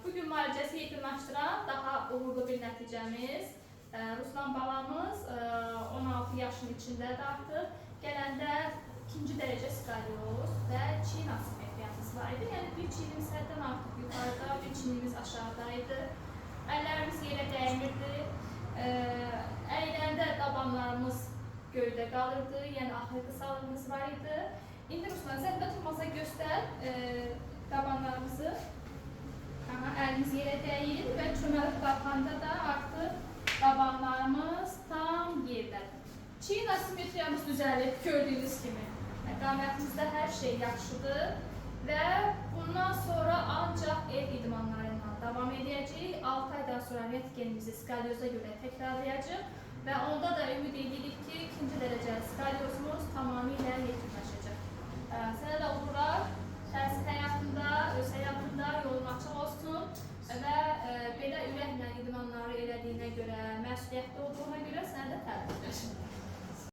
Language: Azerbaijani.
Bugün müalicəsi yekunlaşdıran daha uğurlu bir nəticəmiz. Ruslan balamız 16 yaşın içindədir artıq. Gələndə 2-ci dərəcə skalyoz və çiyin asimetriyamız var idi. Yəni bir çiyinimiz həddən artıq yuxarıda, bir çiyinimiz aşağıdaydı. Əllərimiz yerə dəymirdi. Əyləndə dabanlarımız göydə qalırdı, yəni axırqı salımız var idi. İndi Ruslan, sən də tutmasa göstər dabanlarımızı. Əlimiz yerə dəyir və çöməlib qalxanda da artıq dabanlarımız tam yerdədir. Çiyin asimetriyamız düzəlib, gördüyünüz kimi. Qamətimizdə hər şey yaxşıdır və bundan sonra ancaq ev idmanları ilə davam edəcəyik. 6 aydan sonra rentgenimizi skalyoza görə təkrarlayacaq və onda da ümid edirik ki, 2-ci dərəcəli skalyozumuz tamamilə yekunlaşacaq. Sənə də uğurlar, təhsil həyatında, öz həyatında yolun açıq olsun və belə ürəklə idmanları elədiyinə görə, məsuliyyətli olduğuna görə sənə də təbrik edirəm.